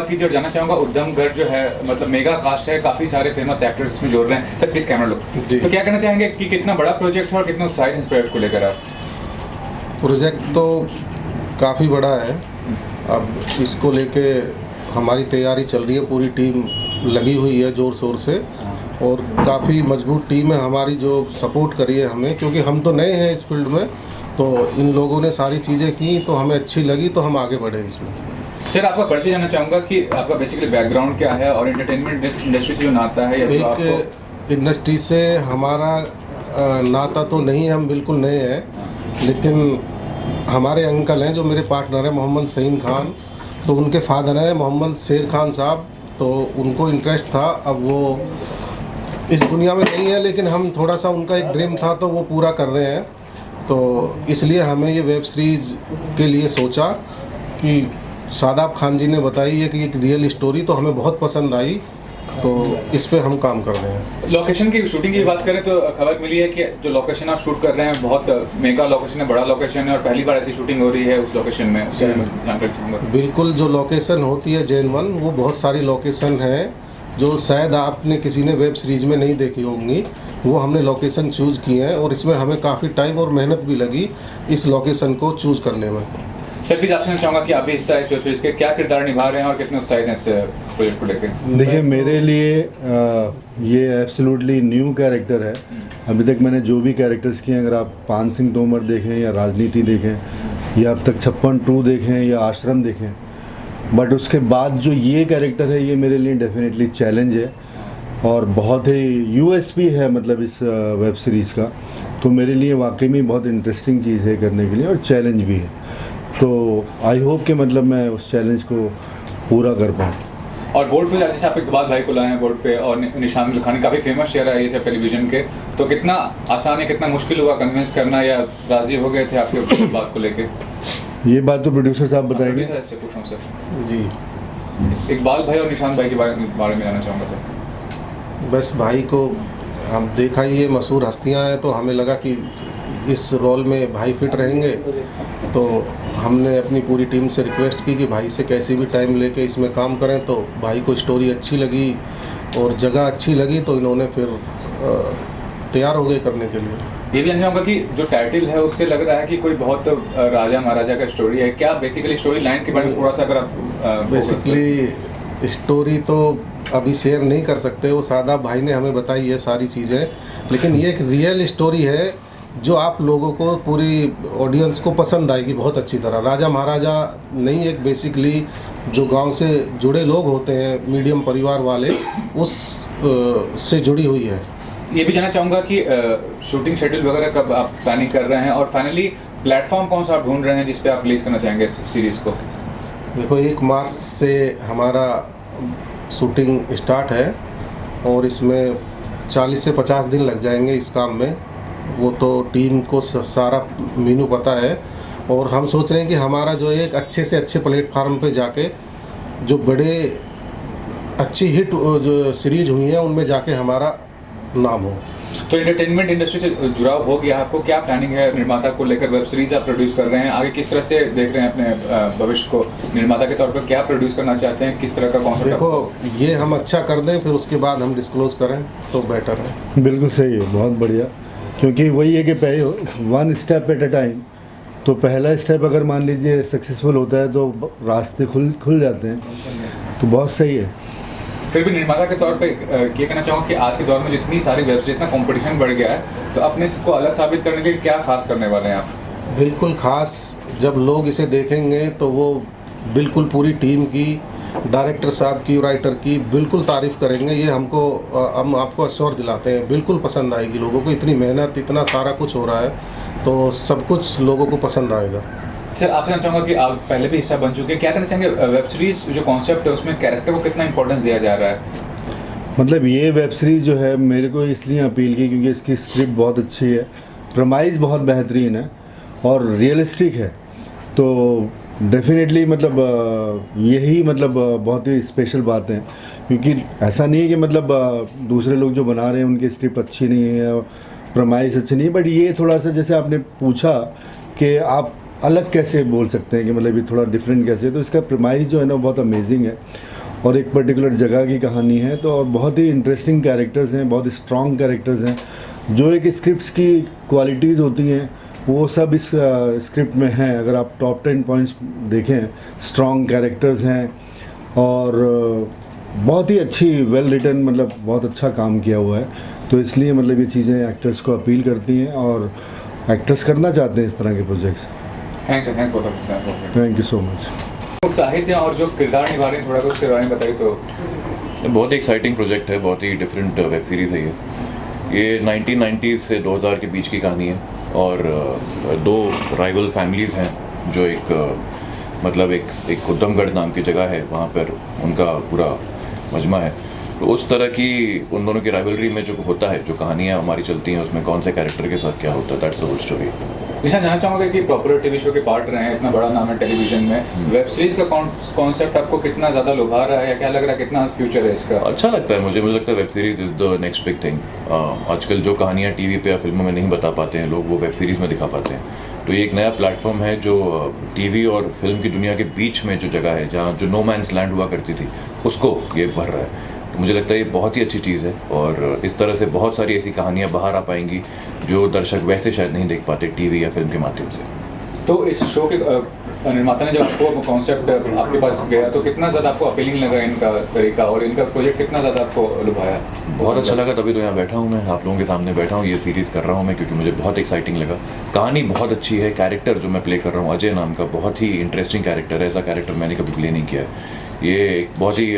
बात कीजिए और जानना चाहूँगा उद्यमगढ़ जो है मतलब मेगा कास्ट है, काफ़ी सारे फेमस एक्टर्स इसमें जोड़ रहे हैं। सर प्लीज़ कैमरा लो। तो क्या कहना चाहेंगे कि कितना बड़ा प्रोजेक्ट है और कितना उत्साहित है इस प्रोजेक्ट को लेकर आप? प्रोजेक्ट तो काफ़ी बड़ा है। अब इसको लेके हमारी तैयारी चल रही है, पूरी टीम लगी हुई है ज़ोर शोर से, और काफ़ी मजबूत टीम है हमारी जो सपोर्ट करी है हमें, क्योंकि हम तो नए हैं इस फील्ड में, तो इन लोगों ने सारी चीज़ें की तो हमें अच्छी लगी तो हम आगे बढ़े इसमें। सर आपका परिचय जानना चाहूँगा कि आपका बेसिकली बैकग्राउंड क्या है और एंटरटेनमेंट इंडस्ट्री से जो नाता है या जो आपको इंडस्ट्री से हमारा नाता तो नहीं है, हम बिल्कुल नए हैं, लेकिन हमारे अंकल हैं जो मेरे पार्टनर हैं मोहम्मद सईम खान, तो उनके फादर हैं मोहम्मद शेर खान साहब, तो उनको इंटरेस्ट था। अब वो इस दुनिया में नहीं है, लेकिन हम थोड़ा सा उनका एक ड्रीम था तो वो पूरा कर रहे हैं, तो इसलिए हमें ये वेब सीरीज़ के लिए सोचा कि शादाब खान जी ने बताई है कि एक रियल स्टोरी, तो हमें बहुत पसंद आई, तो इस पे हम काम कर रहे हैं। लोकेशन की शूटिंग की बात करें तो खबर मिली है कि जो लोकेशन आप शूट कर रहे हैं बहुत मेगा लोकेशन है, बड़ा लोकेशन है और पहली बार ऐसी शूटिंग हो रही है उस लोकेशन में, उससे मैं जानकारी चाहूँगा। बिल्कुल, जो लोकेशन होती है जैन वन, वो बहुत सारी लोकेशन है जो शायद आपने किसी ने वेब सीरीज़ में नहीं देखी होंगी, वो हमने लोकेशन चूज़ की हैं और इसमें हमें काफ़ी टाइम और मेहनत भी लगी इस लोकेशन को चूज़ करने में। सर प्लीज आपसे मैं चाहूँगा कि आप भी हिस्सा इस वेब सीरीज़ के क्या किरदार निभा रहे हैं और कितने उत्साहित हैं इस प्रोजेक्ट को लेकर? देखिए मेरे लिए ये एब्सोल्युटली न्यू कैरेक्टर है। अभी तक मैंने जो भी कैरेक्टर्स किए हैं, अगर आप पान सिंह तोमर देखें या राजनीति देखें या अब तक 56-2 देखें या आश्रम देखें, बट उसके बाद जो ये कैरेक्टर है ये मेरे लिए डेफिनेटली चैलेंज है और बहुत ही यूएसपी है मतलब इस वेब सीरीज़ का। तो मेरे लिए वाकई में बहुत इंटरेस्टिंग चीज़ है करने के लिए और चैलेंज भी है, तो आई होप कि मतलब मैं उस चैलेंज को पूरा कर पाऊँ। और बोर्ड पे जैसे आप इकबाल भाई को लाए हैं बोर्ड पे और निशान मिल्खानी काफ़ी फेमस शेयर है ये सब टेलीविज़न के, तो कितना आसान है, कितना मुश्किल हुआ कन्विंस करना या राज़ी हो गए थे आपके बात को लेके? ये बात तो प्रोड्यूसर साहब बताएंगे। आपसे पूछ रहा हूँ सर। जी, इकबाल भाई और निशान भाई के बारे में जानना चाहूँगा सर। बस भाई को हम देखा ही ये मशहूर हस्तियां हैं, तो हमें लगा कि इस रोल में भाई फिट रहेंगे, तो हमने अपनी पूरी टीम से रिक्वेस्ट की कि भाई से कैसे भी टाइम लेके इसमें काम करें, तो भाई को स्टोरी अच्छी लगी और जगह अच्छी लगी, तो इन्होंने फिर तैयार हो गए करने के लिए। ये भी जानना चाहूँगा कि जो टाइटल है उससे लग रहा है कि कोई बहुत राजा महाराजा का स्टोरी है, क्या बेसिकली स्टोरी लाइन के बारे में थोड़ा सा अगर आप बेसिकली स्टोरी तो अभी शेयर नहीं कर सकते, वो शादाब भाई ने हमें बताई है सारी चीज़ें, लेकिन ये एक रियल स्टोरी है जो आप लोगों को, पूरी ऑडियंस को पसंद आएगी बहुत अच्छी तरह। राजा महाराजा नहीं, एक बेसिकली जो गांव से जुड़े लोग होते हैं, मीडियम परिवार वाले, उस से जुड़ी हुई है। ये भी जानना चाहूँगा कि शूटिंग शेड्यूल वगैरह कब आप प्लानिंग कर रहे हैं और फाइनली प्लेटफॉर्म कौन सा आप ढूंढ रहे हैं जिस पे आप रिलीज़ करना चाहेंगे इस सीरीज़ को? देखो 1 मार्च से हमारा शूटिंग स्टार्ट है और इसमें 40 से 50 दिन लग जाएंगे इस काम में, वो तो टीम को सारा मीनू पता है, और हम सोच रहे हैं कि हमारा जो एक अच्छे से अच्छे प्लेटफार्म पे जाके जो बड़े अच्छी हिट जो सीरीज हुई हैं उनमें जाके हमारा नाम हो। तो एंटरटेनमेंट इंडस्ट्री से जुड़ाव हो गया, आपको क्या प्लानिंग है निर्माता को लेकर? वेब सीरीज आप प्रोड्यूस कर रहे हैं, आगे किस तरह से देख रहे हैं अपने भविष्य को? निर्माता के तौर पर क्या प्रोड्यूस करना चाहते हैं, किस तरह का कॉन्सेप्ट? देखो ये हम अच्छा कर दें, फिर उसके बाद हम डिस्क्लोज करें तो बेटर है। बिल्कुल सही है, बहुत बढ़िया, क्योंकि वही है कि पहले 1 स्टेप एट अ टाइम, तो पहला स्टेप अगर मान लीजिए सक्सेसफुल होता है तो रास्ते खुल जाते हैं, तो बहुत सही है। फिर भी निर्माता के तौर पे ये कहना चाहूँगा कि आज के दौर में जितनी सारी वेब सीरीज, इतना कंपटीशन बढ़ गया है, तो अपने को अलग साबित करने के लिए क्या खास करने वाले हैं आप? बिल्कुल खास, जब लोग इसे देखेंगे तो वो बिल्कुल पूरी टीम की, डायरेक्टर साहब की, राइटर की बिल्कुल तारीफ़ करेंगे। ये हम आपको अश्योर दिलाते हैं, बिल्कुल पसंद आएगी लोगों को। इतनी मेहनत, इतना सारा कुछ हो रहा है, तो सब कुछ लोगों को पसंद आएगा। सर आपसे जानना चाहूँगा कि आप पहले भी हिस्सा बन चुके हैं, क्या कहना चाहेंगे वेब सीरीज जो कॉन्सेप्ट है उसमें कैरेक्टर को कितना इंपॉर्टेंस दिया जा रहा है? मतलब ये वेब सीरीज़ जो है मेरे को इसलिए अपील की क्योंकि इसकी स्क्रिप्ट बहुत अच्छी है, प्रमाइज़ बहुत बेहतरीन है और रियलिस्टिक है, तो डेफिनेटली मतलब यही मतलब बहुत ही स्पेशल बात है, क्योंकि ऐसा नहीं है कि मतलब दूसरे लोग जो बना रहे हैं उनकी स्क्रिप्ट अच्छी नहीं है, प्रमाइज़ अच्छी नहीं है, बट ये थोड़ा सा जैसे आपने पूछा कि आप अलग कैसे बोल सकते हैं कि मतलब ये थोड़ा डिफरेंट कैसे है, तो इसका प्रमाइज़ जो है ना बहुत अमेजिंग है और एक पर्टिकुलर जगह की कहानी है। तो और बहुत ही इंटरेस्टिंग कैरेक्टर्स हैं, बहुत स्ट्रॉन्ग कैरेक्टर्स हैं। जो एक स्क्रिप्ट्स की क्वालिटीज़ होती हैं वो सब इस स्क्रिप्ट में हैं। अगर आप टॉप 10 पॉइंट्स देखें, स्ट्रॉन्ग कैरेक्टर्स हैं और बहुत ही अच्छी वेल रिटन, मतलब बहुत अच्छा काम किया हुआ है। तो इसलिए मतलब ये चीज़ें एक्टर्स को अपील करती हैं और एक्टर्स करना चाहते हैं इस तरह के projects. Thanks thank you so much. साहित्य और जो किरदार निभा रहे हैं थोड़ा कुछ उसके बारे में बताइए। तो बहुत ही एक्साइटिंग प्रोजेक्ट है, बहुत ही डिफरेंट वेब सीरीज़ है ये 1990s से 2000 के बीच की कहानी है और दो राइवल फैमिलीज़ हैं जो मतलब एक उद्दमगढ़ नाम की जगह है, वहाँ पर उनका पूरा मजमा है। तो उस तरह की उन दोनों की राइवलरी में जो होता है, जो कहानियाँ हमारी चलती हैं, उसमें कौन से कैरेक्टर के साथ क्या होता है, दैट्स द होल स्टोरी। निशान, जानना चाहूँगा कि पॉपुलर टीवी शो के पार्ट रहे हैं, इतना बड़ा नाम है टेलीविजन में, वेब सीरीज का कॉन्सेप्ट आपको कितना ज़्यादा लुभा रहा है या क्या लग रहा है, कितना फ्यूचर है इसका? अच्छा लगता है मुझे लगता है web series is the next big thing. आजकल जो कहानियाँ टीवी पे या फिल्मों में नहीं बता पाते हैं लोग, वो वेब सीरीज़ में दिखा पाते हैं। तो ये एक नया प्लेटफॉर्म है जो टीवी और फिल्म की दुनिया के बीच में जो जगह है, जहाँ जो नो मैंस लैंड हुआ करती थी, उसको ये भर रहा है। तो मुझे लगता है ये बहुत ही अच्छी चीज़ है और इस तरह से बहुत सारी ऐसी कहानियाँ बाहर आ पाएंगी जो दर्शक वैसे शायद नहीं देख पाते टीवी या फिल्म के माध्यम से। तो इस शो के निर्माता ने जब आपको कॉन्सेप्ट आपके पास गया तो कितना ज़्यादा आपको अपीलिंग लगा इनका तरीका और इनका प्रोजेक्ट कितना ज़्यादा आपको लुभाया? बहुत अच्छा लगा, तभी तो यहाँ बैठा हूँ मैं, आप लोगों के सामने बैठा हूँ, ये सीरीज़ कर रहा हूँ मैं क्योंकि मुझे बहुत एक्साइटिंग लगा। कहानी बहुत अच्छी है, कैरेक्टर जो मैं प्ले कर रहा हूँ अजय नाम का, बहुत ही इंटरेस्टिंग कैरेक्टर है। ऐसा कैरेक्टर मैंने कभी प्ले नहीं किया है। ये एक बहुत ही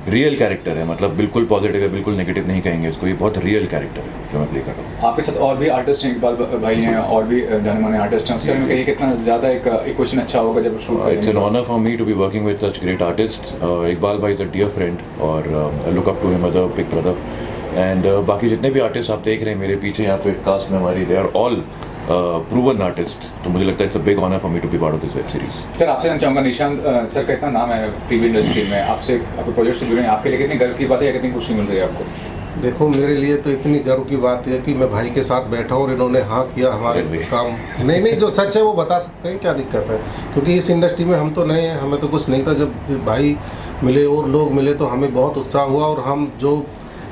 रियल कैरेक्टर है, मतलब बिल्कुल पॉजिटिव है, बिल्कुल नेगेटिव नहीं कहेंगे इसको। ये बहुत रियल कैरेक्टर है जो मैं प्ले कर रहा हूँ। आपके साथ और भी आर्टिस्ट हैं, इकबाल भाई हैं और भी जाने माने आर्टिस्ट हैं, उसके बारे में कहिए कितना ज़्यादा एक इक्वेशन अच्छा होगा जब शूट करेंगे? It's an honour for me to be working with such great artist. Iqbal भाई इज़ अ डियर फ्रेंड और look up to him as a big brother. And बाकी जितने भी आर्टिस्ट आप देख रहे हैं मेरे पीछे यहाँ पे कास्ट में हमारी, they are all proven artist. तो मुझे लगता है it's a big honour for me to be part of this web series. Sir, आपसे जानना चाहूँगा, निशांत सर का इतना नाम है टीवी इंडस्ट्री में, आपसे आपके प्रोजेक्ट से जुड़े हैं, आपके लिए कितनी गर्व की बात है या कितनी खुशी मिल रही है आपको? देखो, मेरे लिए तो इतनी गर्व की बात है कि मैं भाई के साथ बैठा हूँ और इन्होंने हाँ किया हमारे काम। नहीं, जो सच है वो बता सकते हैं, क्या दिक्कत है? क्योंकि इस इंडस्ट्री में हम तो नए हैं, हमें तो कुछ नहीं था। जब भाई मिले और लोग मिले तो हमें बहुत उत्साह हुआ और हम जो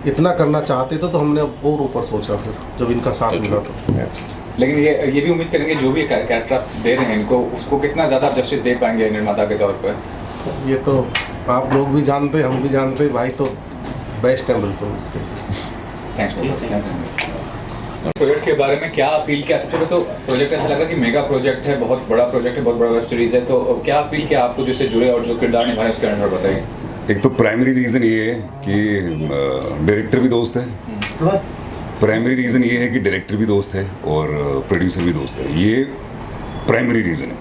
इतना करना चाहते थे तो हमने और ऊपर सोचा फिर जब इनका साथ मिला तो। लेकिन ये भी उम्मीद करेंगे जो भी कैरेक्टर आप दे रहे हैं इनको, उसको कितना ज़्यादा आप जस्टिस दे पाएंगे निर्माता के तौर पर? ये तो आप लोग भी जानते, हम भी जानते, भाई तो बेस्ट है बिल्कुल इसके। थैंक्स। प्रोजेक्ट के बारे में क्या अपील किया? सबसे पहले तो प्रोजेक्ट ऐसा लगा कि मेगा प्रोजेक्ट है, बहुत बड़ा प्रोजेक्ट है, बहुत बड़ा वेब सीरीज़ है, तो क्या अपील किया आपको जिससे जुड़े और जो किरदार निभाए उसके अंदर बताइए। एक तो प्राइमरी रीज़न ये है कि डायरेक्टर भी दोस्त है। प्राइमरी रीज़न ये है कि डायरेक्टर भी दोस्त है और प्रोड्यूसर भी दोस्त है, ये प्राइमरी रीज़न है।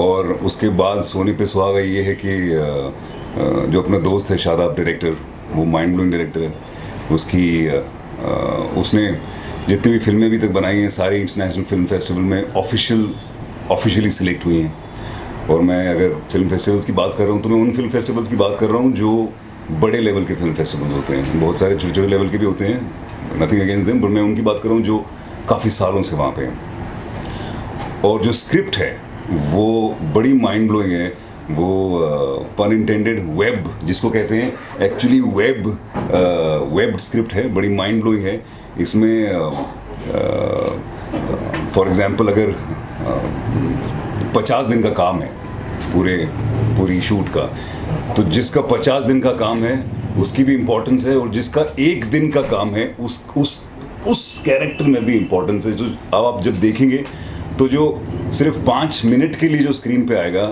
और उसके बाद सोने पे सुहागा ये है कि जो अपना दोस्त है शादाब डायरेक्टर, वो माइंड ब्लोइंग डायरेक्टर है। उसने जितनी भी फिल्में अभी तक बनाई हैं सारी इंटरनेशनल फिल्म फेस्टिवल में ऑफिशियली सिलेक्ट हुई हैं। और मैं अगर फिल्म फेस्टिवल्स की बात कर रहा हूँ तो मैं उन फिल्म फेस्टिवल्स की बात कर रहा हूँ जो बड़े लेवल के फिल्म फेस्टिवल्स होते हैं। बहुत सारे छोटे छोटे लेवल के भी होते हैं, नथिंग अगेंस्ट देम, पर मैं उनकी बात कर रहा हूँ जो काफ़ी सालों से वहाँ पे हैं। और जो स्क्रिप्ट है वो बड़ी माइंड ब्लोइंग है। वो पन इंटेंडेड वेब जिसको कहते हैं, एक्चुअली वेब स्क्रिप्ट है, बड़ी माइंड ब्लोइंग है। इसमें फॉर एग्जांपल अगर 50 दिन का काम है पूरी शूट का, तो जिसका 50 दिन का काम है उसकी भी इम्पोर्टेंस है और जिसका 1 दिन का काम है उस कैरेक्टर में भी इम्पोर्टेंस है। जो अब आप जब देखेंगे तो जो सिर्फ 5 मिनट के लिए जो स्क्रीन पे आएगा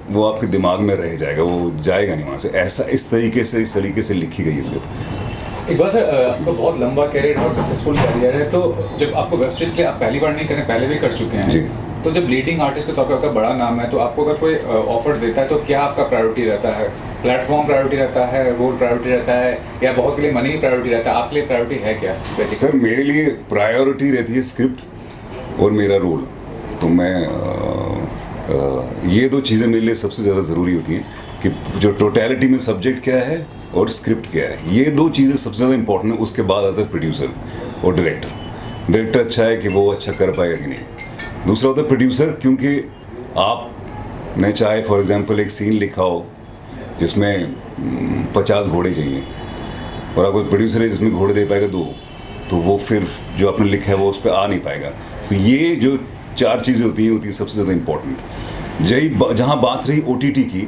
वो आपके दिमाग में रह जाएगा, वो जाएगा नहीं वहाँ से। ऐसा इस तरीके से लिखी गई है स्क्रिप्ट। एक बार सर, आपका बहुत लंबा कैरियर और सक्सेसफुल कैरियर है, तो जब आपको वेब सीरीज के लिए आप पहली बार नहीं करें, पहले भी कर चुके हैं जी। तो जब लीडिंग आर्टिस्ट के तौर पर आपका बड़ा नाम है, तो आपको अगर कोई ऑफर देता है तो क्या आपका प्रायोरिटी रहता है? प्लेटफॉर्म प्रायोरिटी रहता है, रोल प्रायोरिटी रहता है, या बहुत के लिए मनी प्रायोरिटी रहता है? आपके लिए प्रायोरिटी है क्या? सर, मेरे लिए प्रायोरिटी रहती है स्क्रिप्ट और मेरा रोल। तो मैं ये 2 चीज़ें मेरे लिए सबसे ज़्यादा ज़रूरी होती हैं कि जो टोटलिटी में सब्जेक्ट क्या है और स्क्रिप्ट क्या है, ये 2 चीज़ें सबसे ज़्यादा इंपॉर्टेंट है। उसके बाद आता है प्रोड्यूसर और डायरेक्टर अच्छा है कि वो अच्छा कर पाएगा कि नहीं। दूसरा होता है प्रोड्यूसर, क्योंकि आपने चाहे फॉर एग्जांपल एक सीन लिखा हो जिसमें 50 घोड़े चाहिए और आपको प्रोड्यूसर है जिसमें घोड़े दे पाएगा 2, तो वो फिर जो आपने लिखा है वो उस पर आ नहीं पाएगा। तो ये जो 4 चीज़ें होती हैं सबसे ज़्यादा इम्पोर्टेंट। जहाँ बात रही OTT की,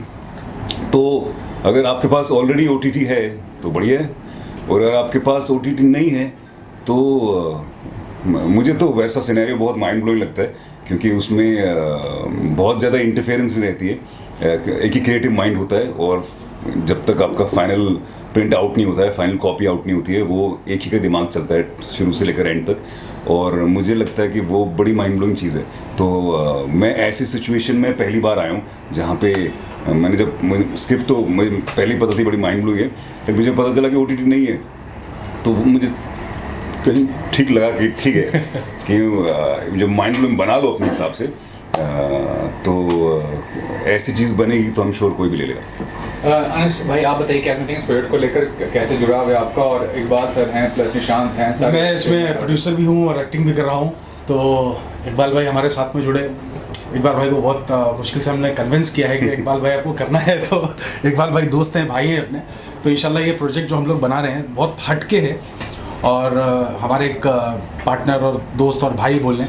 तो अगर आपके पास ऑलरेडी OTT है तो बढ़िया है, और अगर आपके पास OTT नहीं है तो मुझे तो वैसा सिनेरियो बहुत माइंड ब्लोइंग लगता है, क्योंकि उसमें बहुत ज़्यादा इंटरफेरेंस नहीं रहती है। एक ही क्रिएटिव माइंड होता है, और जब तक आपका फाइनल प्रिंट आउट नहीं होता है, फाइनल कॉपी आउट नहीं होती है, वो एक ही का दिमाग चलता है शुरू से लेकर एंड तक, और मुझे लगता है कि वो बड़ी माइंड ब्लोइंग चीज़ है। तो मैं ऐसी सिचुएशन में पहली बार आया हूँ जहाँ पे मैंने जब स्क्रिप्ट तो मुझे पहले ही पता थी बड़ी माइंड ब्लोइंग है, लेकिन मुझे पता चला कि OTT नहीं है, तो वो मुझे कहीं ठीक लगा कि ठीक है कि जब माइंड ब्लोइंग बना लो अपने हिसाब से, तो ऐसी चीज़ बनेगी तो हम श्योर कोई भी ले लेगा। अनिश भाई, आप बताइए क्या कहते हैं इस प्रोजेक्ट को लेकर, कैसे जुड़ाव है आपका? और इकबाल सर हैं प्लस निशांत हैं, मैं इसमें प्रोड्यूसर भी हूँ और एक्टिंग भी कर रहा हूँ। तो इकबाल भाई हमारे साथ में जुड़े। इकबाल भाई को बहुत मुश्किल से हमने कन्विंस किया है कि इकबाल भाई आपको करना है, तो इकबाल भाई दोस्त हैं, भाई हैं अपने। तो इंशाल्लाह ये प्रोजेक्ट जो हम लोग बना रहे हैं बहुत हटके है, और हमारे एक पार्टनर और दोस्त और भाई बोल लें,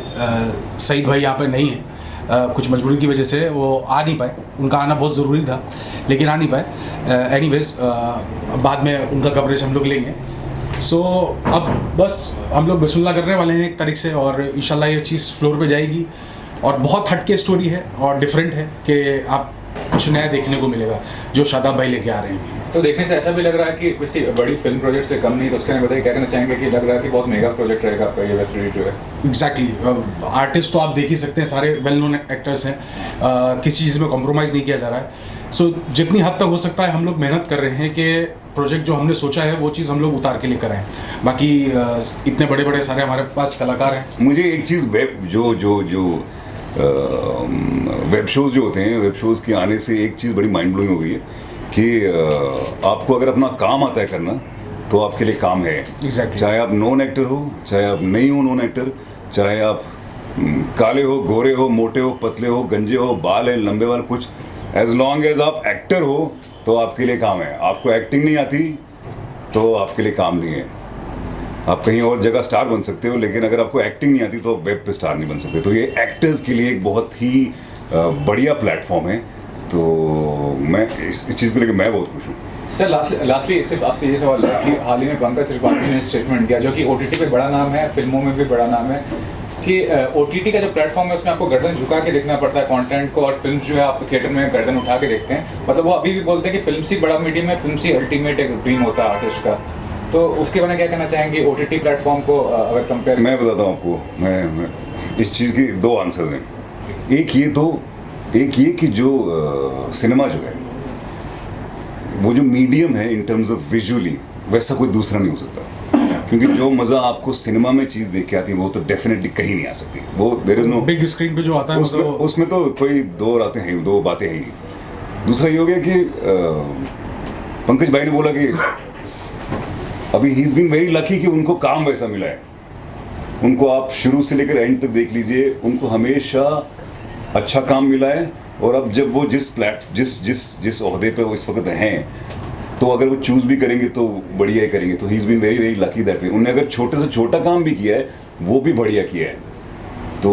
सईद भाई यहाँ पे नहीं है, कुछ मजबूरी की वजह से वो आ नहीं पाए। उनका आना बहुत ज़रूरी था लेकिन आ नहीं पाए। एनीवेज बाद में उनका कवरेज हम लोग लेंगे। सो अब बस हम लोग बिस्मिल्लाह करने वाले हैं 1 तारीख से, और इंशाल्लाह ये चीज़ फ्लोर पे जाएगी। और बहुत हटके स्टोरी है और डिफरेंट है कि आप कुछ नया देखने को मिलेगा जो शादाब भाई लेके आ रहे हैं। तो देखने से ऐसा भी लग रहा है कि किसी बड़ी फिल्म प्रोजेक्ट से कम नहीं, तो उसके बताइए क्या कहना चाहेंगे कि लग रहा है कि बहुत मेगा प्रोजेक्ट रहेगा आपका ये वेब सीरीज जो है? एग्जैक्टली आर्टिस्ट तो आप देख ही सकते हैं, सारे वेल नोन एक्टर्स हैं, किसी चीज़ में कॉम्प्रोमाइज़ नहीं किया जा रहा है। सो जितनी हद तक हो सकता है हम लोग मेहनत कर रहे हैं कि प्रोजेक्ट जो हमने सोचा है वो चीज़ हम लोग उतार के लेकर आए। बाकी इतने बड़े बड़े सारे हमारे पास कलाकार हैं। मुझे एक चीज़ वेब शोज़ जो होते हैं, वेब शोज़ के आने से एक चीज़ बड़ी माइंड ब्लोइंग हो गई है कि आपको अगर अपना काम आता है करना तो आपके लिए काम है। Exactly. चाहे आप नॉन एक्टर हो, चाहे आप नहीं हो नॉन एक्टर, चाहे आप काले हो, गोरे हो, मोटे हो, पतले हो, गंजे हो, बाल है, लंबे बाल, कुछ एज लॉन्ग एज आप एक्टर हो तो आपके लिए काम है। आपको एक्टिंग नहीं आती तो आपके लिए काम नहीं है। आप कहीं और जगह स्टार बन सकते हो, लेकिन अगर आपको एक्टिंग नहीं आती तो वेब पे स्टार नहीं बन सकते। तो ये एक्टर्स के लिए एक बहुत ही बढ़िया प्लेटफॉर्म है। तो मैं इस चीज़ को लेकर मैं बहुत खुश हूँ। सर लास्टली सिर्फ आपसे ये सवाल है कि हाल ही में पंकज त्रिपाठी ने स्टेटमेंट किया, जो कि OTT पे बड़ा नाम है, फिल्मों में भी बड़ा नाम है, कि OTT का जो प्लेटफॉर्म है उसमें आपको गर्दन झुका के देखना पड़ता है कंटेंट को, और फिल्म जो है आप थिएटर में गर्दन उठा के देखते हैं। मतलब वो अभी भी बोलते हैं कि फिल्म सी बड़ा मीडियम है, फिल्म सी अल्टीमेट एक ड्रीम होता है आर्टिस्ट का। तो उसके बारे में क्या कहना चाहेंगे OTT प्लेटफॉर्म को अगर कंपेयर? मैं बताता हूँ आपको, मैं इस चीज़ की 2 आंसर्स हैं। एक ये कि जो सिनेमा जो है वो जो मीडियम है इन टर्म्स ऑफ विजुअली, वैसा कोई दूसरा नहीं हो सकता, क्योंकि जो मज़ा आपको सिनेमा में चीज़ देख के आती है वो तो डेफिनेटली कहीं नहीं आ सकती। वो there is no big screen पे जो आता है उसमें तो कोई 2 बातें हैं ही नहीं। दूसरा ये हो गया कि पंकज भाई ने बोला कि अभी he is been very lucky कि उनको काम वैसा मिला है। उनको आप शुरू से लेकर एंड तक देख लीजिए, उनको हमेशा अच्छा काम मिला है। और अब जब वो जिस ओहदे पे वो इस वक्त हैं, तो अगर वो चूज़ भी करेंगे तो बढ़िया ही करेंगे। तो he is been very very lucky that way. उन्होंने अगर छोटे से छोटा काम भी किया है वो भी बढ़िया किया है। तो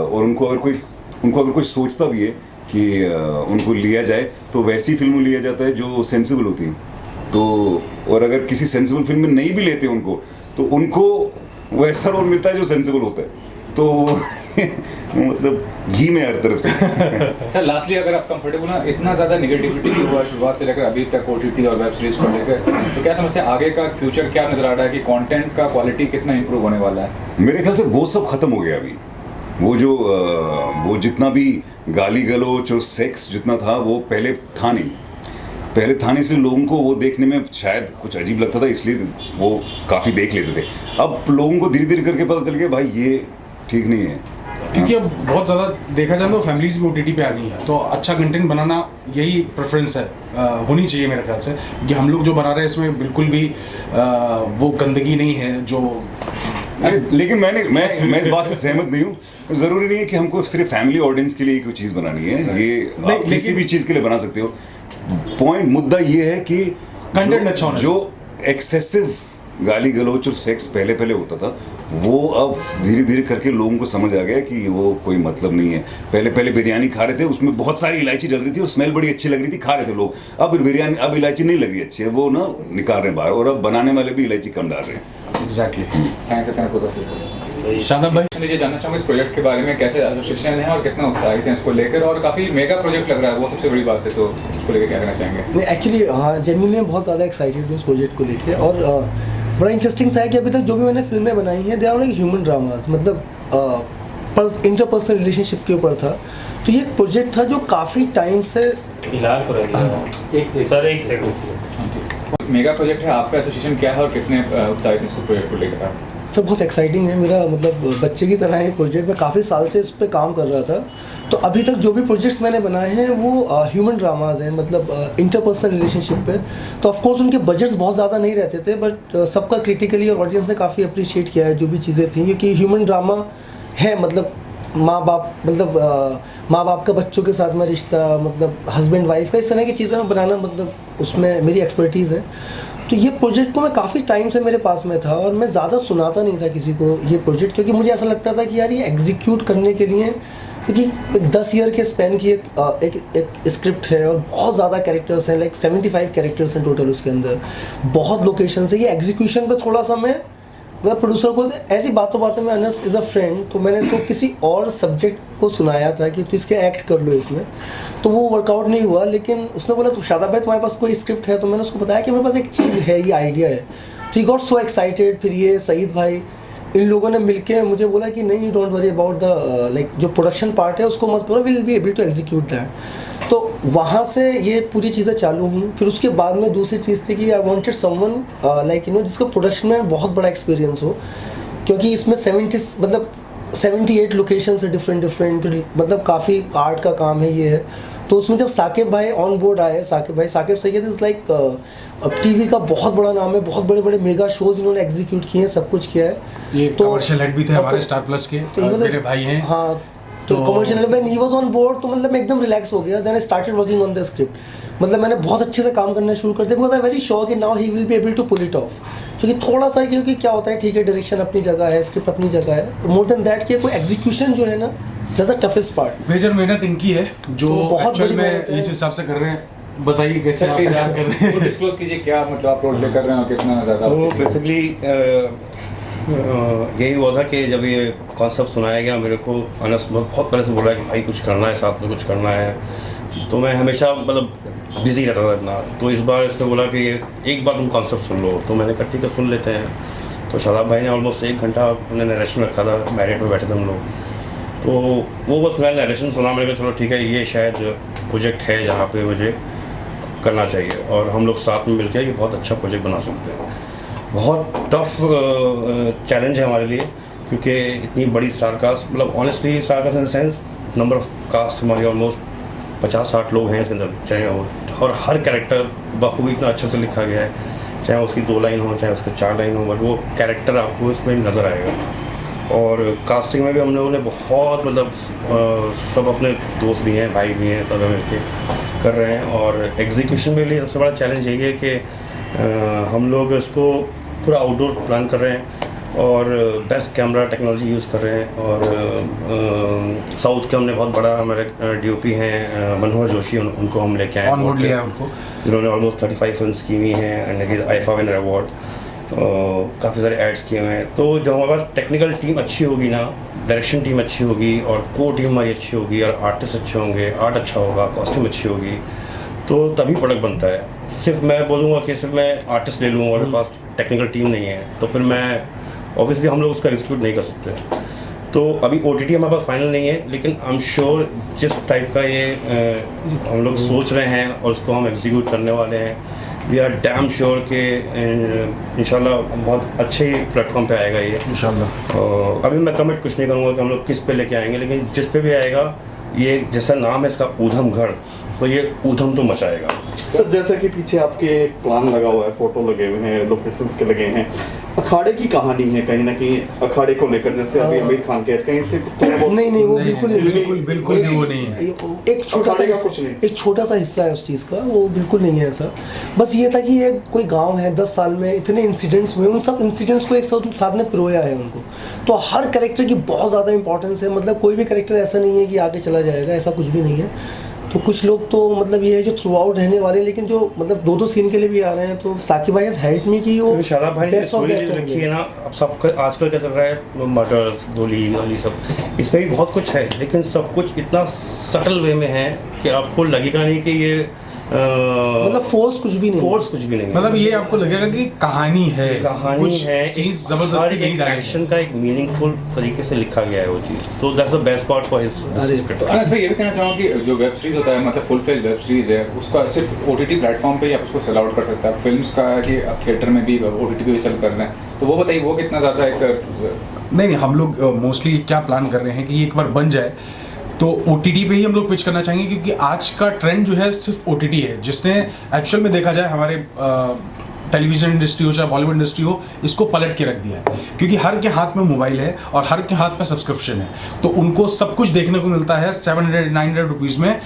और उनको अगर कोई सोचता भी है कि उनको लिया जाए तो वैसी फिल्म लिया जाता है जो सेंसिबल होती है। तो और अगर किसी सेंसिबल फिल्म में नहीं भी लेते उनको, तो उनको वैसा रोल मिलता है जो सेंसिबल होता है। तो मतलब घी में हर तरफ से। सर लास्टली अगर आप कंफर्टेबल ना, इतना ज़्यादा नेगेटिविटी भी हुआ शुरुआत से लेकर अभी तक OTT और वेब सीरीज को लेकर, तो क्या समझते हैं आगे का फ्यूचर क्या नज़र आ रहा है कि कंटेंट का क्वालिटी कितना इंप्रूव होने वाला है? मेरे ख्याल से वो सब खत्म हो गया अभी। वो जितना भी गाली गलौच और सेक्स जितना था वो पहले था नहीं, इसलिए लोगों को वो देखने में शायद कुछ अजीब लगता था, इसलिए वो काफ़ी देख लेते थे। अब लोगों को धीरे धीरे करके पता चल गया भाई ये ठीक नहीं है, क्योंकि अब बहुत ज़्यादा देखा जाए तो फैमिलीज भी OTT पे आ गई हैं। तो अच्छा कंटेंट बनाना यही प्रेफरेंस है, होनी चाहिए मेरे ख्याल से, कि हम लोग जो बना रहे हैं इसमें बिल्कुल भी वो गंदगी नहीं है जो। लेकिन मैं इस बात से सहमत नहीं हूँ। ज़रूरी नहीं है कि हमको सिर्फ फैमिली ऑडियंस के लिए कोई चीज़ बनानी है। ये आप किसी भी चीज़ के लिए बना सकते हो। पॉइंट मुद्दा ये है कि Content अच्छा होना जो एक्सेसिव गाली गलौच और सेक्स पहले पहले होता था, वो अब धीरे धीरे करके लोगों को समझ आ गया कि वो कोई मतलब नहीं है। पहले पहले बिरयानी खा रहे थे, उसमें बहुत सारी इलायची डल रही थी और स्मेल बड़ी अच्छी लग रही थी, खा रहे थे लोग। अब बिरयानी, अब इलायची नहीं लग रही अच्छी है, वो ना निकाल रहे हैं बाहर, और अब बनाने वाले भी इलायची कम डाल रहे हैं। एग्जैक्टली। थैंक्स इतना कुछ शादाब भाई, ये जानना चाहूँगा इस प्रोजेक्ट के बारे में, कैसे एसोसिएशन है और कितना उत्साहित हैं इसको लेकर, और काफ़ी मेगा प्रोजेक्ट लग रहा है, वो सबसे बड़ी बात है, तो उसको लेकर क्या कहना चाहेंगे? मैं एक्चुअली हाँ जेन्युइनली मैं बहुत ज़्यादा एक्साइटेड हूँ इस प्रोजेक्ट को लेके। और बड़ा इंटरेस्टिंग सा है कि अभी तक जो भी मैंने फिल्में बनाई हैं they are like human dramas, मतलब इंटरपर्सनल रिलेशनशिप के ऊपर था। तो ये एक प्रोजेक्ट था जो काफ़ी टाइम से इलाज हो रहा है। एक सेकंड। मेगा प्रोजेक्ट है, आपका एसोसिएशन क्या है और कितने उत्साहित हैं इसको प्रोजेक्ट को लेकर आप? सब बहुत एक्साइटिंग है। मेरा मतलब बच्चे की तरह है प्रोजेक्ट, में काफ़ी साल से इस पर काम कर रहा था। तो अभी तक जो भी प्रोजेक्ट्स मैंने बनाए हैं वो ह्यूमन ड्रामाज हैं, मतलब इंटरपर्सनल रिलेशनशिप पे। तो ऑफ कोर्स उनके बजट्स बहुत ज़्यादा नहीं रहते थे, बट सबका क्रिटिकली और ऑडियंस ने काफ़ी अप्रिशिएट किया है जो भी चीज़ें थी, क्योंकि ह्यूमन ड्रामा है, मतलब माँ बाप, मतलब माँ बाप का बच्चों के साथ में रिश्ता, मतलब हस्बैंड वाइफ का, इस तरह की चीज़ें मैं बनाना, मतलब उसमें मेरी एक्सपर्टीज़ है। तो ये प्रोजेक्ट को मैं काफ़ी टाइम से मेरे पास में था और मैं ज़्यादा सुनाता नहीं था किसी को ये प्रोजेक्ट, क्योंकि मुझे ऐसा लगता था कि यार ये एग्जीक्यूट करने के लिए, क्योंकि 10 ईयर के स्पैन की एक स्क्रिप्ट है और बहुत ज़्यादा कैरेक्टर्स हैं, लाइक 75 कैरेक्टर्स हैं टोटल उसके अंदर, बहुत लोकेशन है। ये एग्जीक्यूशन पे थोड़ा सा मैं प्रोड्यूसर को ऐसी बातों में, अनस इज़ अ फ्रेंड, तो मैंने इसको किसी और सब्जेक्ट को सुनाया था कि तू इसके एक्ट कर लो इसमें, तो वो वर्कआउट नहीं हुआ। लेकिन उसने बोला तो शादाब भाई तुम्हारे पास कोई स्क्रिप्ट है? तो मैंने उसको बताया कि मेरे पास एक चीज़ है, ये आइडिया है। तो ही गॉट सो एक्साइटेड। फिर ये सईद भाई, इन लोगों ने मिलके मुझे बोला कि नहीं, don't worry about the like जो प्रोडक्शन पार्ट है उसको मत करो, will be able to execute that. तो वहाँ से ये पूरी चीज़ें चालू हुई। फिर उसके बाद में दूसरी चीज़ थी कि आई वांटेड समवन लाइक जिसका प्रोडक्शन में बहुत बड़ा एक्सपीरियंस हो, क्योंकि इसमें 78 लोकेशंस है डिफरेंट, मतलब काफ़ी आर्ट का काम है ये है। तो उसमें जब साकिब भाई ऑन बोर्ड आए, साकिब सैयद इज़ लाइक अब टीवी का बहुत बड़ा नाम है, बहुत बड़े बड़े मेगा शोज इन्होंने एग्जीक्यूट किए हैं, सब कुछ किया है। ये तो कमर्शियल हेड भी थे हमारे स्टार प्लस के, तो मेरे भाई हैं। हाँ, तो commercial head when he was on board, तो मतलब मैं एकदम रिलैक्स हो गया। Then I started working on the script. मतलब मैंने बहुत अच्छे से काम करना शुरू कर दिया, बिकॉज आई वेरी श्योर कि now he will be able to pull it off. क्योंकि थोड़ा सा, क्योंकि क्या होता है, ठीक है डायरेक्शन अपनी जगह है, स्क्रिप्ट अपनी जगह है, मोर देन दैट कि कोई एग्जीक्यूशन जो है ना, that's the toughest part. Major मेहनत इनकी है जो तो बहुत एक्चुअल बड़ी में मेहनत है। ये जो हिसाब से कर रहे हैं। बताइए कैसे आप प्लीज तैयार कर रहे हैं? डिस्क्लोज कीजिए क्या मतलब आप रोल प्ले कर रहे हैं और कितना ज़्यादा? तो बेसिकली यही हुआ था कि जब ये कॉन्सेप्ट सुनाया गया मेरे को, अनस बहुत पहले से बोल रहा है कि भाई कुछ करना है, साथ में कुछ करना है। तो मैं हमेशा मतलब बिजी रहता था इतना। तो इस बार इसने बोला कि एक बार तुम कॉन्सेप्ट सुन लो, तो मैंने कहा ठीक है सुन लेते हैं। तो शादाब भाई ने ऑलमोस्ट 1 घंटा उन्होंने नरेशन रखा था, मैरिट में बैठे थे हम लोग। तो वो बस मैंने नरेशन सुना, मैंने कहा चलो ठीक है ये शायद प्रोजेक्ट है जहाँ पे मुझे करना चाहिए, और हम लोग साथ में मिलकर ये बहुत अच्छा प्रोजेक्ट बना सकते हैं। बहुत टफ चैलेंज है हमारे लिए, क्योंकि इतनी बड़ी स्टार कास्ट, मतलब honestly star cast in the sense number of cast हमारी ऑलमोस्ट 50-60 लोग हैं इसके अंदर, चाहे और हर कैरेक्टर बखूबी इतना अच्छे से लिखा गया है, चाहे उसकी 2 लाइन हो चाहे उसके 4 लाइन हो, बट वो कैरेक्टर आपको इसमें नज़र आएगा। और कास्टिंग में भी हम लोगों ने बहुत मतलब सब अपने दोस्त भी हैं, भाई भी हैं, सब मिलकर कर रहे हैं। और एग्जीक्यूशन में भी सबसे बड़ा चैलेंज यही है कि हम लोग इसको पूरा आउटडोर प्लान कर रहे हैं और बेस्ट कैमरा टेक्नोलॉजी यूज़ कर रहे हैं। और साउथ के हमने बहुत बड़ा हमारे DOP हैं मनोहर जोशी, उनको हम लेके आए, ऑन बोर्ड लिया है उनको, जिन्होंने ऑलमोस्ट 35 फिल्म्स की हुई हैं एंड आईफा विनर अवार्ड, काफ़ी सारे एड्स किए हुए हैं। तो जब हमारे पास टेक्निकल टीम अच्छी होगी ना, डायरेक्शन टीम अच्छी होगी और कोर टीम हमारी अच्छी होगी और आर्टिस्ट अच्छे होंगे, आर्ट अच्छा होगा, कॉस्ट्यूम अच्छी होगी, तो तभी प्रोडक्ट बनता है। सिर्फ मैं बोलूँगा कि सिर्फ मैं आर्टिस्ट ले लूँ और मेरे पास टेक्निकल टीम नहीं है, तो फिर मैं ऑब्वियसली हम लोग उसका एग्जीक्यूट नहीं कर सकते। तो अभी OTT हमारे पास फाइनल नहीं है, लेकिन आई एम श्योर जिस टाइप का ये हम लोग सोच रहे हैं और उसको हम एग्जीक्यूट करने वाले हैं, वी आर डैम श्योर कि इंशाल्लाह बहुत अच्छे प्लेटफॉर्म पे आएगा ये इंशाल्लाह। अभी मैं कमिट कुछ नहीं करूँगा कि हम लोग किस पे लेके आएंगे, लेकिन जिस पे भी आएगा, ये जैसा नाम है इसका ऊधम घर, तो ये ऊधम तो मचाएगा। सर जैसा कि पीछे आपके एक प्लान लगा हुआ है, फोटो लगे हुए हैं, लोकेशंस के लगे हैं, अखाड़े की कहानी है कहीं ना कहीं अखाड़े को लेकर, जैसे अभी आमिर खान के कहीं से नहीं वो बिल्कुल बिल्कुल नहीं, वो नहीं है। एक छोटा सा हिस्सा है उस चीज़ का, वो बिल्कुल नहीं है ऐसा। बस ये था कि ये कोई गांव है, 10 साल में इतने इंसिडेंट्स हुए, उन सब इंसिडेंट्स को एक साथ में पिरोया है उनको। तो हर कैरेक्टर की बहुत ज़्यादा इंपॉर्टेंस है, मतलब कोई भी कैरेक्टर ऐसा नहीं है कि आगे चला जाएगा, ऐसा कुछ भी नहीं है। तो कुछ लोग तो मतलब ये है जो थ्रू आउट रहने वाले, लेकिन जो मतलब 2-2 सीन के लिए भी आ रहे हैं। तो साकिब भाई हेल्प मी की वो शादाब भाई ने स्टोरी रखी है ना। अब सब आजकल क्या चल रहा है, मर्डर्स, गोली वाली सब, इसमें भी बहुत कुछ है, लेकिन सब कुछ इतना सटल वे में है कि आपको लगेगा नहीं कि ये मतलब फोर्स कुछ भी नहीं, मतलब ये आपको लगेगा कि कहानी है, कुछ है, सीन्स जबरदस्ती नहीं डाली, एक्शन का एक मीनिंगफुल तरीके से लिखा गया है वो चीज़। तो that's the best part for his script. मैं इसमें ये भी कहना चाहूँगा कि जो वेब सीरीज होता है, मतलब फुल फ्लेज वेब सीरीज है, उसका सिर्फ OTT प्लेटफॉर्म पे ही आप उसको सेल आउट कर सकते हैं। फिल्म्स का है कि अब थिएटर में भी OTT पे भी सेल कर रहे हैं, तो वो बताइए वो कितना ज़्यादा एक नहीं हम लोग मोस्टली क्या प्लान कर रहे हैं कि ये एक बार बन जाए तो OTT पे ही हम लोग पिच करना चाहेंगे, क्योंकि आज का ट्रेंड जो है सिर्फ OTT है, जिसने एक्चुअल में देखा जाए हमारे टेलीविज़न इंडस्ट्री हो चाहे बॉलीवुड इंडस्ट्री हो, इसको पलट के रख दिया है। क्योंकि हर के हाथ में मोबाइल है और हर के हाथ में सब्सक्रिप्शन है, तो उनको सब कुछ देखने को मिलता है 700-900 रुपीज़ में,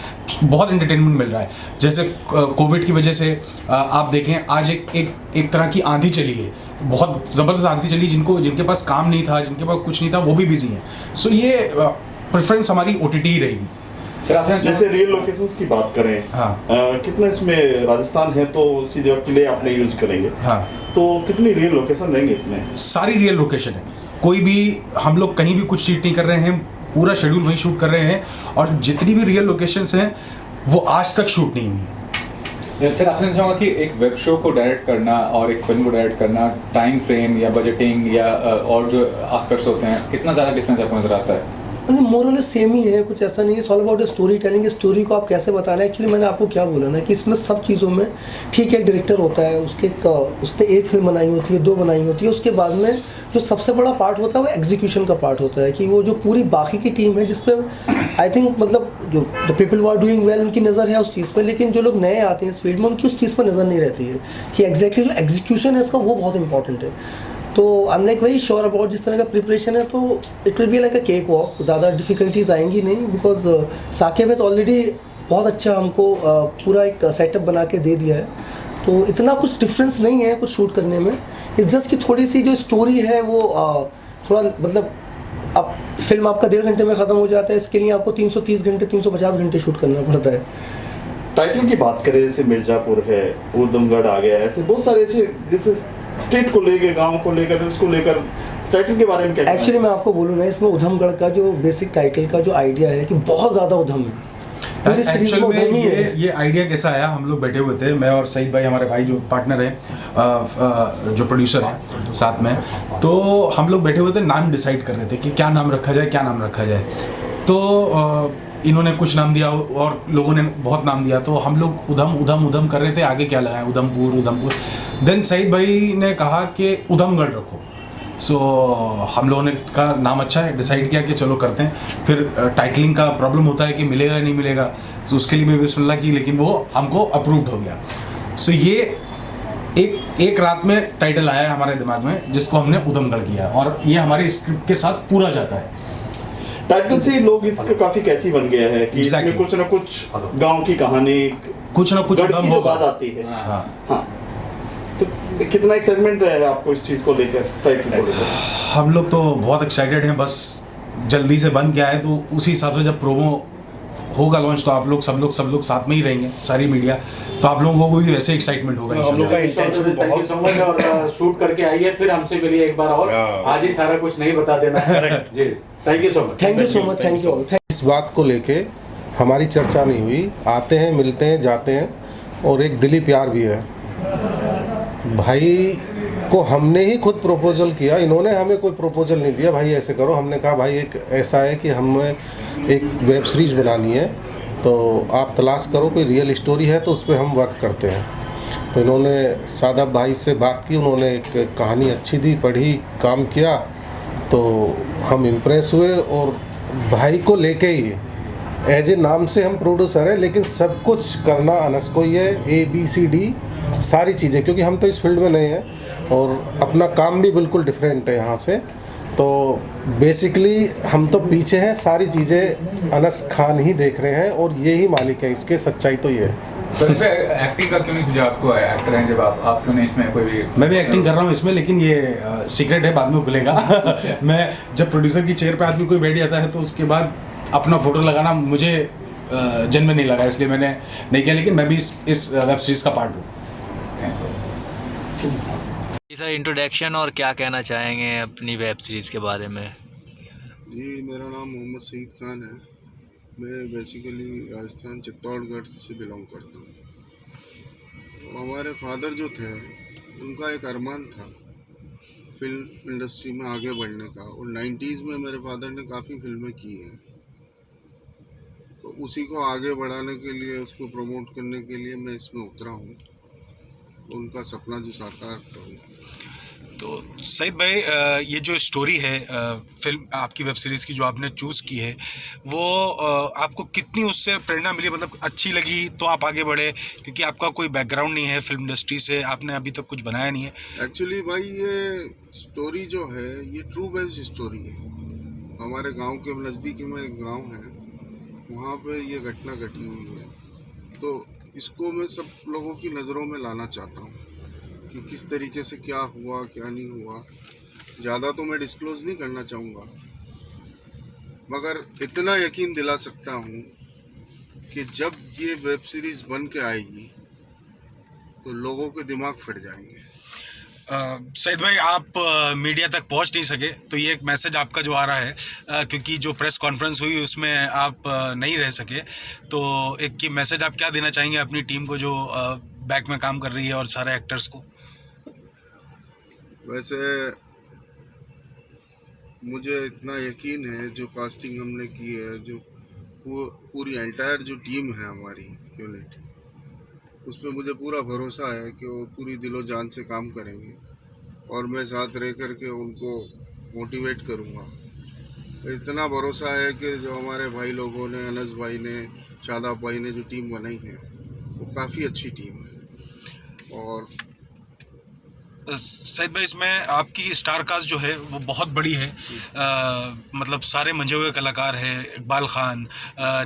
बहुत एंटरटेनमेंट मिल रहा है। जैसे कोविड की वजह से आप देखें आज एक तरह की आंधी चली है, बहुत ज़बरदस्त आंधी चली, जिनके पास काम नहीं था, जिनके पास कुछ नहीं था, वो भी बिजी हैं। सो ये प्रेफरेंस हमारी OTT ही रहेगी। सर आपने जैसे रियल लोकेशंस की बात करें, हाँ। कितना इसमें राजस्थान है तो सीधे किले आपने यूज करेंगे, हाँ, तो कितनी रियल लोकेशन रहेंगे इसमें? सारी रियल लोकेशन है, कोई भी हम लोग कहीं भी कुछ चीट नहीं कर रहे हैं, पूरा शेड्यूल वहीं शूट कर रहे हैं, और जितनी भी रियल लोकेशंस हैं वो आज तक शूट नहीं हुई। सर आपसे चाहूँगा कि एक वेब शो को डायरेक्ट करना और एक फिल्म को डायरेक्ट करना, टाइम फ्रेम या बजटिंग या और जो एस्पेक्ट्स होते हैं, कितना ज़्यादा डिफरेंस आपको नजर आता है? मोरलेस सेम ही है, कुछ ऐसा नहीं है। All about story telling, story को आप कैसे बताना है। एक्चुअली मैंने आपको क्या बोला ना कि इसमें सब चीज़ों में ठीक है, एक डायरेक्टर होता है, उसने एक फिल्म बनाई होती है, 2 बनाई होती है, उसके बाद में जो सबसे बड़ा पार्ट होता है वो एग्जीक्यूशन का पार्ट होता है, कि वो जो पूरी बाकी की टीम है, जिसपे आई थिंक मतलब जो the people who are doing well उनकी नज़र है उस चीज़ पर, लेकिन जो लोग नए आते हैं इस फील्ड में उनकी उस चीज़ पर नज़र नहीं रहती है कि एग्जैक्टली जो एग्जीक्यूशन है उसका वो बहुत इंपॉर्टेंट है। तो I am like very sure about जिस तरह का प्रिपरेशन है, तो it will be like a cake walk, ज़्यादा डिफिकल्टीज आएंगी नहीं, बिकॉज साकिब हैज़ ऑलरेडी बहुत अच्छा हमको पूरा एक सेटअप बना के दे दिया है। तो इतना कुछ डिफरेंस नहीं है कुछ शूट करने में, इट्स जस्ट कि थोड़ी सी जो स्टोरी है वो थोड़ा मतलब अब फिल्म आपका 1.5 घंटे में ख़त्म हो जाता है, इसके लिए आपको 330 घंटे 350 घंटे शूट करना पड़ता है। टाइटल की बात करें, जैसे मिर्ज़ापुर है, ऊधमगढ़ आ गया, ऐसे बहुत सारे ऐसे जैसे स्टेट को लेकर, गांव को लेकर, उसको लेकर टाइटल के बारे में क्या? एक्चुअली मैं आपको बोलूँ ना, इसमें ऊधमगढ़ का जो बेसिक टाइटल का जो आइडिया है कि बहुत ज़्यादा उधम है, पूरी सीरीज में उधम ही है। ये आइडिया कैसा आया, हम लोग बैठे हुए थे, मैं और सईद भाई हमारे भाई जो पार्टनर हैं, जो प्रोड्यूसर हैं साथ में, तो हम लोग बैठे हुए थे, नाम डिसाइड कर रहे थे कि क्या नाम रखा जाए। तो इन्होंने कुछ नाम दिया और लोगों ने बहुत नाम दिया, तो हम लोग उधम कर रहे थे, आगे क्या लगाएं, उधमपुर। देन सईद भाई ने कहा कि उधमगढ़ रखो। सो हम लोगों ने का नाम अच्छा है, डिसाइड किया कि चलो करते हैं। फिर टाइटलिंग का प्रॉब्लम होता है कि मिलेगा या नहीं मिलेगा, तो उसके लिए भी बिस्मिल्लाह की, लेकिन वो हमको अप्रूव्ड हो गया। सो ये एक रात में टाइटल आया हमारे दिमाग में, जिसको हमने उधमगढ़ किया, और ये हमारी स्क्रिप्ट के साथ पूरा जाता है। टाइटल से लोग इसको काफी कैची बन गया है कि Exactly. इसमें कुछ ना कुछ गांव की कहानी, कुछ ना कुछ गढ़ की जो बात आती है। हाँ। तो कितना एक्साइटमेंट है आपको इस चीज को लेकर, टाइटल को लेकर? हम लोग तो बहुत एक्साइटेड हैं, बस जल्दी से बन के आए, तो उसी हिसाब से जब प्रोमो होगा लॉन्च, तो आप लोग सब लोग साथ में ही रहेंगे, सारी मीडिया, तो आप लोगों को भी वैसे एक्साइटमेंट होगा। हम लोग का intention thank you so much, और शूट करके आइए, फिर हमसे मिलिए एक बार और, आज ही सारा कुछ नहीं बता देना है जी। Thank you so much, thank you all. इस बात को लेके हमारी चर्चा नहीं हुई, आते हैं, मिलते हैं, जाते हैं, और एक दिली प्यार भी है। भाई को हमने ही खुद प्रपोजल किया, इन्होंने हमें कोई प्रपोजल नहीं दिया भाई ऐसे करो। हमने कहा भाई एक ऐसा है कि हमें एक वेब सीरीज़ बनानी है, तो आप तलाश करो, कोई रियल स्टोरी है तो उस पर हम वर्क करते हैं। तो इन्होंने सादाब भाई से बात की, उन्होंने एक कहानी अच्छी दी, पढ़ी, काम किया, तो हम इम्प्रेस हुए, और भाई को लेके ही एज ए नाम से हम प्रोड्यूसर हैं, लेकिन सब कुछ करना अनस को ही है, ABCD सारी चीज़ें, क्योंकि हम तो इस फील्ड में नहीं हैं और अपना काम भी बिल्कुल डिफरेंट है यहाँ से। तो बेसिकली हम तो पीछे हैं, सारी चीज़ें अनस खान ही देख रहे हैं और ये ही मालिक है इसके, सच्चाई तो ये है। तो इसमें एक्टिंग का क्यों नहीं सूझा आपको? एक्टर हैं जब आप क्यों नहीं इसमें कोई भी? मैं भी एक्टिंग कर रहा हूँ इसमें, लेकिन ये सीक्रेट है, बाद में खुलेगा। मैं जब प्रोड्यूसर की चेयर पे आदमी कोई बैठ जाता है तो उसके बाद अपना फोटो लगाना मुझे जन्म नहीं लगा, इसलिए मैंने नहीं किया, लेकिन मैं भी इस वेब सीरीज़ का पार्ट हूँ। सर इंट्रोडक्शन और क्या कहना चाहेंगे अपनी वेब सीरीज़ के बारे में? जी, मेरा नाम मोहम्मद सईद खान है। मैं बेसिकली राजस्थान चित्तौड़गढ़ से बिलोंग करता हूँ। तो हमारे फादर जो थे उनका एक अरमान था फिल्म इंडस्ट्री में आगे बढ़ने का, और 90s में मेरे फादर ने काफ़ी फिल्में की हैं। तो उसी को आगे बढ़ाने के लिए, उसको प्रमोट करने के लिए मैं इसमें उतरा हूँ, उनका सपना जो साकार करूँ। तो सईद भाई, ये जो स्टोरी है फिल्म आपकी वेब सीरीज़ की जो आपने चूज़ की है, वो आपको कितनी उससे प्रेरणा मिली, मतलब अच्छी लगी तो आप आगे बढ़े? क्योंकि आपका कोई बैकग्राउंड नहीं है फिल्म इंडस्ट्री से, आपने अभी तक कुछ बनाया नहीं है। एक्चुअली भाई, ये स्टोरी जो है ये ट्रू बेस्ड स्टोरी है। हमारे गांव के नज़दीकी में एक गांव है, वहाँ पे ये घटना घटी हुई है। तो इसको मैं सब लोगों की नज़रों में लाना चाहता हूँ कि किस तरीके से क्या हुआ क्या नहीं हुआ। ज़्यादा तो मैं डिस्क्लोज नहीं करना चाहूँगा, मगर इतना यकीन दिला सकता हूँ कि जब ये वेब सीरीज़ बन के आएगी तो लोगों के दिमाग फट जाएंगे। सईद भाई, आप मीडिया तक पहुंच नहीं सके, तो ये एक मैसेज आपका जो आ रहा है, क्योंकि जो प्रेस कॉन्फ्रेंस हुई उसमें आप नहीं रह सके, तो एक ये मैसेज आप क्या देना चाहेंगे अपनी टीम को जो बैक में काम कर रही है और सारे एक्टर्स को? वैसे मुझे इतना यकीन है, जो कास्टिंग हमने की है, जो पूरी एंटायर जो टीम है हमारी यूनिट, उस पर मुझे पूरा भरोसा है कि वो पूरी दिलो जान से काम करेंगे और मैं साथ रह कर के उनको मोटिवेट करूँगा। इतना भरोसा है कि जो हमारे भाई लोगों ने, अनस भाई ने, शादाब भाई ने जो टीम बनाई है वो काफ़ी अच्छी टीम है। और सईद भाई, इसमें आपकी स्टार कास्ट जो है वो बहुत बड़ी है, मतलब सारे मंजे हुए कलाकार हैं, इकबाल खान,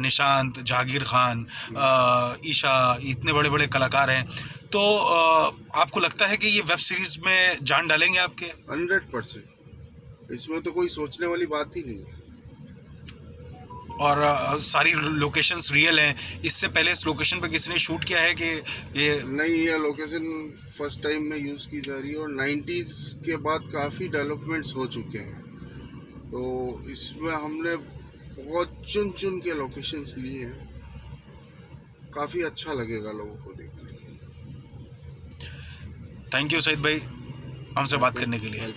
निशांत, जहांगीर खान, ईशा, इतने बड़े बड़े कलाकार हैं। तो आपको लगता है कि ये वेब सीरीज़ में जान डालेंगे आपके? 100%, इसमें तो कोई सोचने वाली बात ही नहीं है। और सारी लोकेशंस रियल हैं? इससे पहले इस लोकेशन पे किसी ने शूट किया है कि ये? नहीं, ये लोकेशन फर्स्ट टाइम में यूज़ की जा रही है और 90s के बाद काफ़ी डेवलपमेंट्स हो चुके हैं, तो इसमें हमने बहुत चुन चुन के लोकेशंस लिए हैं। काफ़ी अच्छा लगेगा लोगों को देख कर। थैंक यू सईद भाई, हमसे बात करने के लिए।